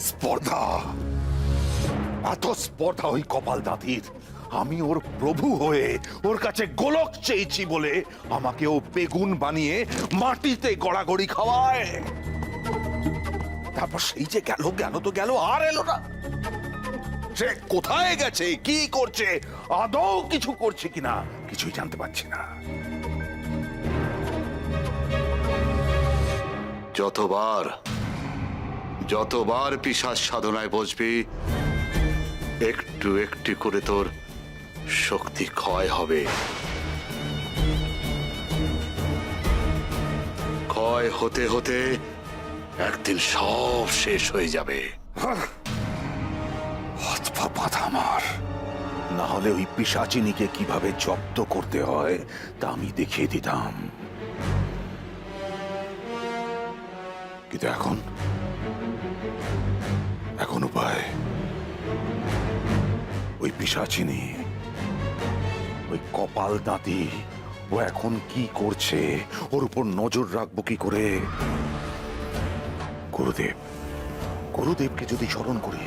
স্পর্ধা, এত স্পর্ধা ওই কপাল দাঁতির। আমি ওর প্রভু হয়ে ওর কাছে গোলক চেয়েছি বলে আমাকে ও বেগুন বানিয়ে মাটিতে গড়াগড়ি খাওয়ায়। তারপর সেই যে গেল, গেল তো গেল, আর এলো না। সে কোথায় গেছে, কি করছে, আদৌ কিছু করছে কিনা কিছুই জানতে পারছি না। যতবার পিশাচ সাধনায় বসবি, একটু একটু করে তোর শক্তি ক্ষয় হবে। ক্ষয় হতে হতে একদিন সব শেষ হয়ে যাবে। হাত পা বাঁধা আমার। না হলে ওই পিশাচিনীকে কিভাবে জব্দ করতে হয় তা আমি দেখিয়ে দিতাম। কিন্তু এখন উপায়। ওই পিশাচিনী, ওই কপাল দাঁতি, ও এখন কি করছে, ওর উপর নজর রাখবো কি করে? গুরুদেবকে যদি স্মরণ করি,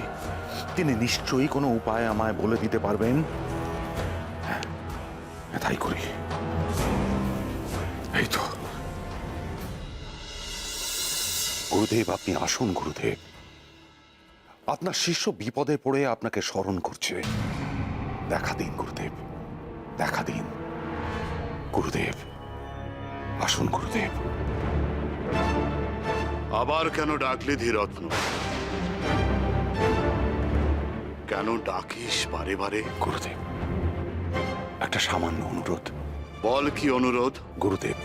তিনি নিশ্চয়ই কোনো উপায় আমায় বলে দিতে পারবেন। হ্যাঁ, তাই করি। এই তো গুরুদেব, আপনি আসুন। গুরুদেব, আপনার শিষ্য বিপদে পড়ে আপনাকে স্মরণ করছে। দেখা দিন গুরুদেব, দেখা দিন। গুরুদেব আসুন। গুরুদেব, আবার কেন ডাকলি ধীরত্ন? কেন ডাকিস বারে বারে? গুরুদেব, একটা সামান্য অনুরোধ। বল, কি অনুরোধ? গুরুদেব,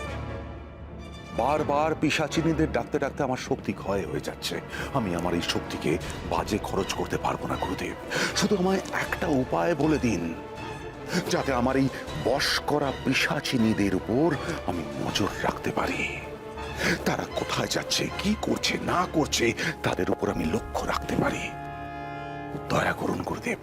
বারবার পিশাচিনীদের ডাকতে ডাকতে আমার শক্তি ক্ষয় হয়ে যাচ্ছে। আমি আমার এই শক্তিকে বাজে খরচ করতে পারবো না গুরুদেব। শুধু আমায় একটা উপায় বলে দিন, যাতে আমার এই বশ করা পিশাচিনীদের উপর আমি নজর রাখতে পারি। তারা কোথায় যাচ্ছে, কি করছে না করছে, তাদের উপর আমি লক্ষ্য রাখতে পারি। দয়া করুন গুরুদেব।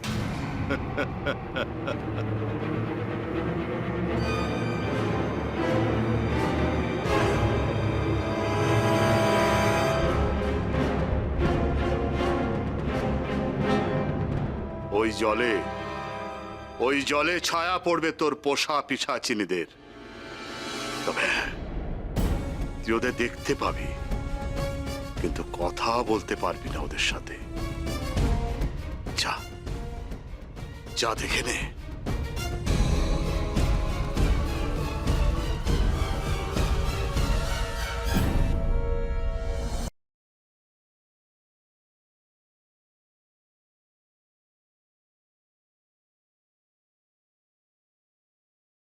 ওই জলে ছায়া পড়বে তোর পোষা পিশাচিনীদের। তবে তুই ওদের দেখতে পাবি, কিন্তু কথা বলতে পারবি না ওদের সাথে। যা যা দেখে নে।